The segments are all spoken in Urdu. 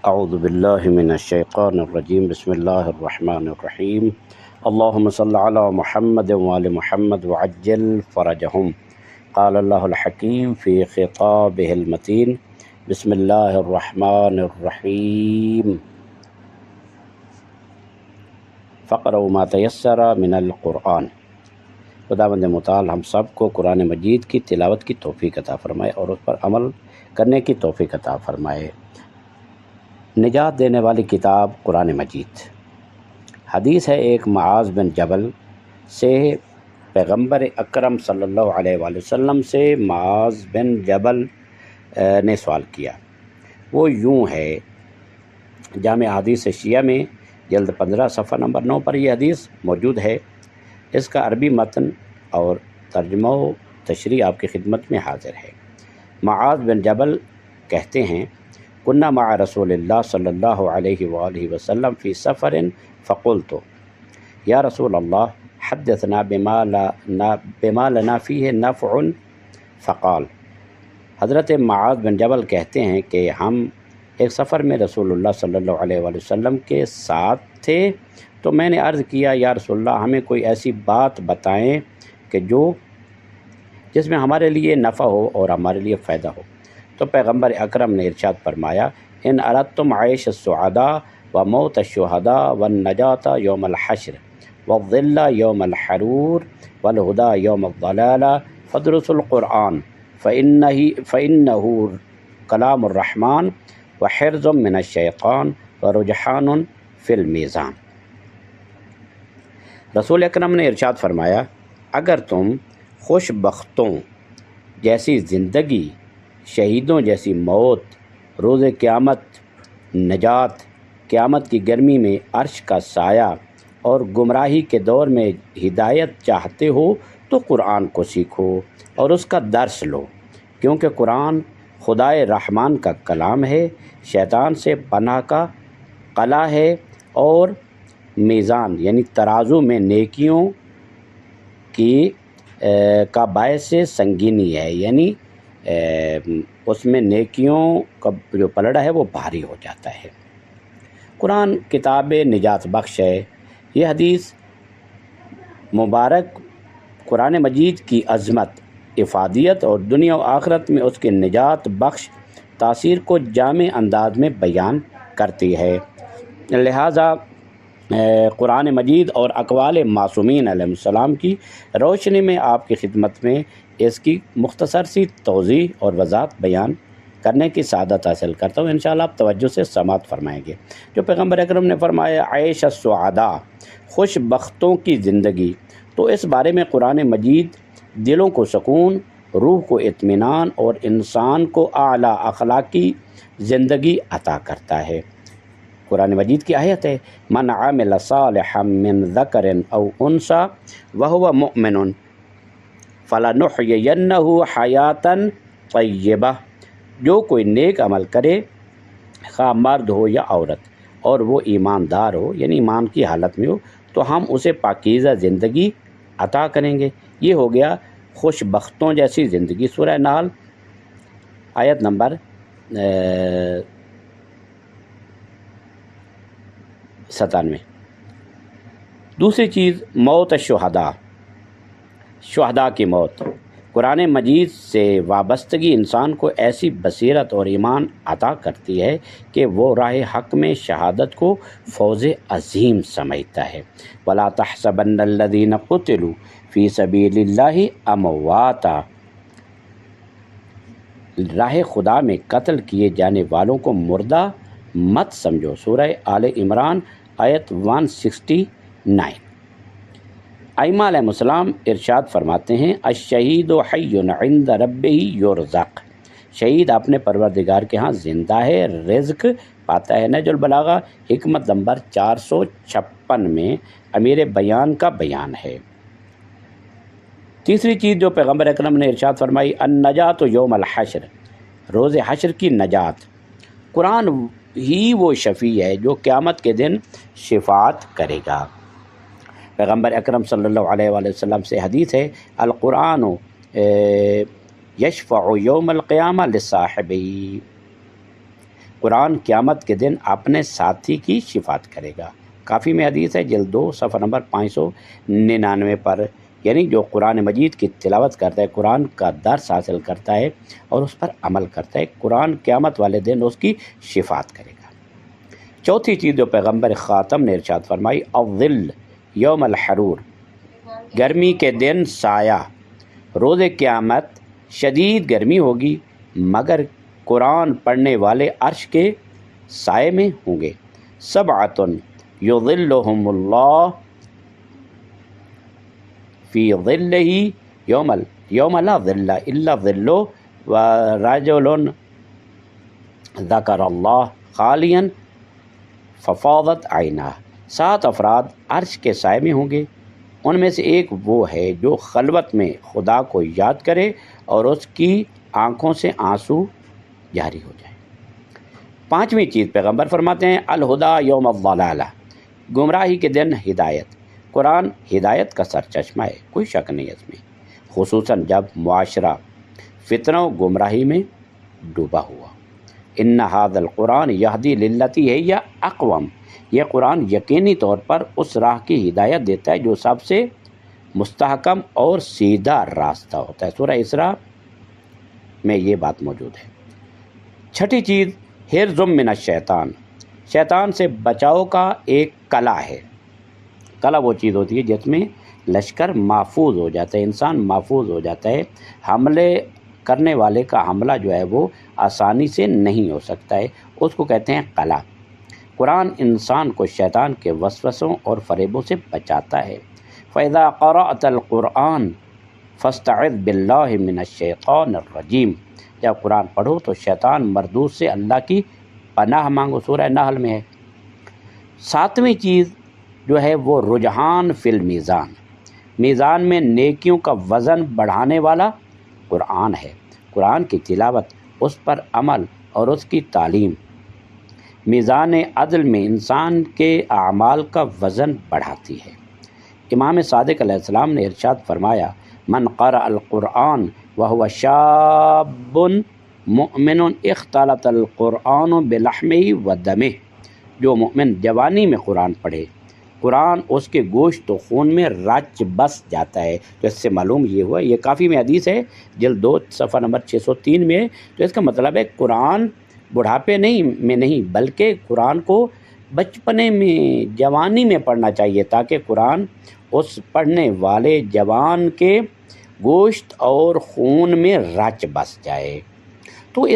اعوذ باللہ من الشیطان الرجیم بسم اللہ الرحمن الرحیم اللہم صل علی محمد وآل محمد وعجل فرجہم قال اللہ الحکیم فی خطابہ المتین بسم اللہ الرحمن الرحیم فقرؤوا ما تیسر من القرآن۔ خداوند متعال ہم سب کو قرآن مجید کی تلاوت کی توفیق عطا فرمائے اور اس پر عمل کرنے کی توفیق عطا فرمائے۔ نجات دینے والی کتاب قرآن مجید۔ حدیث ہے ایک معاذ بن جبل سے پیغمبر اکرم صلی اللہ علیہ وآلہ وسلم سے معاذ بن جبل نے سوال کیا۔ وہ یوں ہے، جامع حدیث شیعہ میں جلد 15 صفحہ نمبر 9 پر یہ حدیث موجود ہے۔ اس کا عربی متن اور ترجمہ و تشریح آپ کی خدمت میں حاضر ہے۔ معاذ بن جبل کہتے ہیں، كنا مع رسول اللہ صلی اللہ علیہ وآلہ وسلم فی سفر فقلت یا رسول اللہ حدثنا بما لنا فیہ نفع فقال۔ حضرت معاذ بن جبل کہتے ہیں کہ ہم ایک سفر میں رسول اللہ صلی اللہ علیہ وآلہ وسلم کے ساتھ تھے، تو میں نے عرض کیا یا رسول اللہ ہمیں کوئی ایسی بات بتائیں کہ جس میں ہمارے لیے نفع ہو اور ہمارے لیے فائدہ ہو۔ تو پیغمبر اکرم نے ارشاد فرمایا، ان اردتم عیش السعداء و موت الشہداء والنجاة یوم الحشر والظل یوم الحرور والہدى یوم الضلالہ فادرسوا القرآن فإنہ کلام الرحمن وحرز من الشیطان ورجحان فی المیزان۔ رسول اکرم نے ارشاد فرمایا، اگر تم خوش بختوں جیسی زندگی، شہیدوں جیسی موت، روز قیامت نجات، قیامت کی گرمی میں عرش کا سایہ اور گمراہی کے دور میں ہدایت چاہتے ہو تو قرآن کو سیکھو اور اس کا درس لو، کیونکہ قرآن خدائے رحمان کا کلام ہے، شیطان سے پناہ کا قلعہ ہے اور میزان یعنی ترازو میں نیکیوں کی کا باعث سنگینی ہے، یعنی اس میں نیکیوں کا جو پلڑا ہے وہ بھاری ہو جاتا ہے۔ قرآن کتاب نجات بخش ہے۔ یہ حدیث مبارک قرآن مجید کی عظمت، افادیت اور دنیا و آخرت میں اس کے نجات بخش تاثیر کو جامع انداز میں بیان کرتی ہے، لہٰذا قرآن مجید اور اقوال معصومین علیہ السلام کی روشنی میں آپ کی خدمت میں اس کی مختصر سی توضیح اور وضاحت بیان کرنے کی سعادت حاصل کرتا ہوں۔ انشاءاللہ آپ توجہ سے سماعت فرمائیں گے۔ جو پیغمبر اکرم نے فرمایا عیش السعداء، خوش بختوں کی زندگی، تو اس بارے میں قرآن مجید دلوں کو سکون، روح کو اطمینان اور انسان کو اعلیٰ اخلاقی زندگی عطا کرتا ہے۔ قرآن مجید کی آیت ہے، من عمل صالحا من ذکر او انثی وہو مؤمن فلنحیینہ حیاتا طیبہ۔ جو کوئی نیک عمل کرے، خواہ مرد ہو یا عورت، اور وہ ایماندار ہو یعنی ایمان کی حالت میں ہو، تو ہم اسے پاکیزہ زندگی عطا کریں گے۔ یہ ہو گیا خوش بختوں جیسی زندگی، سورہ نحل آیت نمبر 97۔ دوسری چیز موت الشہداء، شہداء کی موت۔ قرآن مجید سے وابستگی انسان کو ایسی بصیرت اور ایمان عطا کرتی ہے کہ وہ راہ حق میں شہادت کو فوز عظیم سمجھتا ہے۔ وَلَا تَحْسَبَنَّ الَّذِينَ قُتِلُوا فِي سَبِيلِ اللَّهِ أَمْوَاتًا۔ راہ خدا میں قتل کیے جانے والوں کو مردہ مت سمجھو، سورہ آل عمران آیت 169۔ ائمہ علیہ السلام ارشاد فرماتے ہیں، الشہید حی عند ربہ یرزق۔ شہید اپنے پروردگار کے ہاں زندہ ہے، رزق پاتا ہے۔ نہج البلاغہ حکمت نمبر 456 میں امیر بیان کا بیان ہے۔ تیسری چیز جو پیغمبر اکرم نے ارشاد فرمائی، النجات یوم الحشر، روز حشر کی نجات۔ قرآن ہی وہ شفیع ہے جو قیامت کے دن شفاعت کرے گا۔ پیغمبر اکرم صلی اللہ علیہ وآلہ وسلم سے حدیث ہے، القرآن یشفع یوم القیامہ لصاحبہ۔ قرآن قیامت کے دن اپنے ساتھی کی شفاعت کرے گا۔ کافی میں حدیث ہے جلد 2 صفحہ نمبر 599 پر، یعنی جو قرآن مجید کی تلاوت کرتا ہے، قرآن کا درس حاصل کرتا ہے اور اس پر عمل کرتا ہے، قرآن قیامت والے دن اس کی شفاعت کرے گا۔ چوتھی چیز جو پیغمبر خاتم نے ارشاد فرمائی، الظل یوم الحرور، گرمی کے دن سایہ، روز قیامت شدید گرمی ہوگی مگر قرآن پڑھنے والے عرش کے سائے میں ہوں گے۔ سبعۃ یظلہم اللہ فی ظلہ یوم لا ظل الا ظلہ ورجل ذکر اللہ خالیا ففاضت عیناہ۔ 7 افراد عرش کے سائے میں ہوں گے، ان میں سے ایک وہ ہے جو خلوت میں خدا کو یاد کرے اور اس کی آنکھوں سے آنسو جاری ہو جائے۔ 5ویں چیز پیغمبر فرماتے ہیں، الہدا یوم الضلالہ، گمراہی کے دن ہدایت۔ قرآن ہدایت کا سرچشمہ ہے، کوئی شک نہیں اس میں، خصوصاً جب معاشرہ فتنوں گمراہی میں ڈوبا ہوا۔ ان ھذا القرآن یہدی للتی ہے یا اقوم، یہ قرآن یقینی طور پر اس راہ کی ہدایت دیتا ہے جو سب سے مستحکم اور سیدھا راستہ ہوتا ہے۔ سورہ اسراء میں یہ بات موجود ہے۔ 6ٹھی چیز، حرز من الشیطان، شیطان سے بچاؤ کا ایک کلا ہے۔ کلا وہ چیز ہوتی ہے جس میں لشکر محفوظ ہو جاتا ہے، انسان محفوظ ہو جاتا ہے، حملے کرنے والے کا حملہ جو ہے وہ آسانی سے نہیں ہو سکتا ہے، اس کو کہتے ہیں قلعہ۔ قرآن انسان کو شیطان کے وسوسوں اور فریبوں سے بچاتا ہے۔ فَإِذَا قَرَأْتَ الْقُرْآنَ فَاسْتَعِذْ بِاللَّهِ مِنَ الشَّيْطَانِ الرَّجِيمِ، جب قرآن پڑھو تو شیطان مردود سے اللہ کی پناہ مانگو، سورہ نحل میں ہے۔ 7ویں چیز جو ہے وہ رجحان فی المیزان، میزان میں نیکیوں کا وزن بڑھانے والا قرآن ہے۔ قرآن کی تلاوت، اس پر عمل اور اس کی تعلیم میزان عدل میں انسان کے اعمال کا وزن بڑھاتی ہے۔ امام صادق علیہ السلام نے ارشاد فرمایا، من قرأ القرآن وهو شاب مؤمن اختلط القرآن بلحمہ ودمہ، جو مومن جوانی میں قرآن پڑھے، قرآن اس کے گوشت و خون میں رچ بس جاتا ہے۔ تو اس سے معلوم یہ ہوا، یہ کافی میں حدیث ہے جلد 2 صفحہ نمبر 603 میں ہے۔ تو اس کا مطلب ہے قرآن بڑھاپے میں نہیں بلکہ قرآن کو بچپنے میں، جوانی میں پڑھنا چاہیے، تاکہ قرآن اس پڑھنے والے جوان کے گوشت اور خون میں رچ بس جائے۔ تو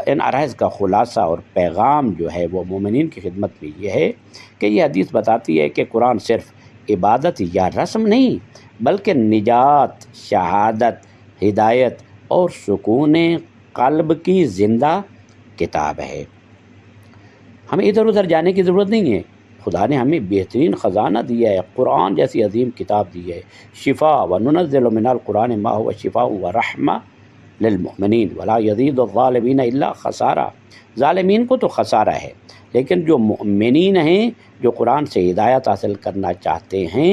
ان عرائض کا خلاصہ اور پیغام جو ہے وہ مومنین کی خدمت میں یہ ہے کہ یہ حدیث بتاتی ہے کہ قرآن صرف عبادت یا رسم نہیں بلکہ نجات، شہادت، ہدایت اور سکون قلب کی زندہ کتاب ہے۔ ہمیں ادھر ادھر جانے کی ضرورت نہیں ہے، خدا نے ہمیں بہترین خزانہ دیا ہے، قرآن جیسی عظیم کتاب دی ہے۔ شفاء وننزل من القرآن ما هو شفاء ورحمہ للمؤمنین ولا یزید الظالمین الا خسارہ، ظالمین کو تو خسارہ ہے، لیکن جو مؤمنین ہیں، جو قرآن سے ہدایت حاصل کرنا چاہتے ہیں،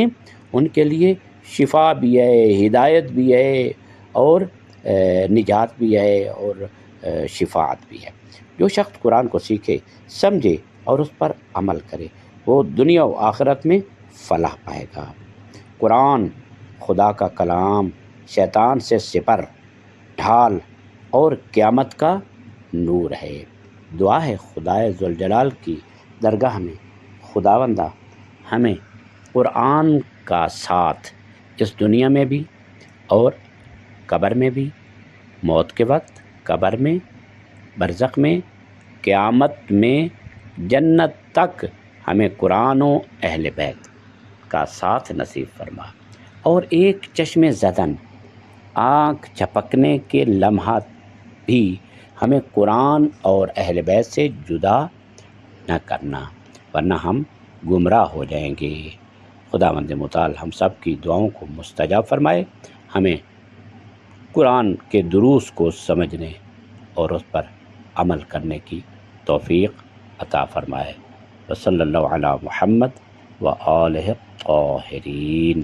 ان کے لیے شفا بھی ہے، ہدایت بھی ہے اور نجات بھی ہے اور شفاعت بھی ہے۔ جو شخص قرآن کو سیکھے، سمجھے اور اس پر عمل کرے، وہ دنیا و آخرت میں فلاح پائے گا۔ قرآن خدا کا کلام، شیطان سے سپر، ڈھال اور قیامت کا نور ہے۔ دعا ہے خدائے ذوالجلال کی درگاہ میں، خداوندہ ہمیں قرآن کا ساتھ اس دنیا میں بھی اور قبر میں بھی، موت کے وقت، قبر میں، برزخ میں، قیامت میں، جنت تک ہمیں قرآن و اہل بیت کا ساتھ نصیب فرما، اور ایک چشم زدن، آنکھ جھپکنے کے لمحات بھی ہمیں قرآن اور اہل بیت سے جدا نہ کرنا، ورنہ ہم گمراہ ہو جائیں گے۔ خداوند متعال ہم سب کی دعاؤں کو مستجاب فرمائے، ہمیں قرآن کے دروس کو سمجھنے اور اس پر عمل کرنے کی توفیق عطا فرمائے۔ وصلی اللہ علی محمد و آلہ الطاہرین۔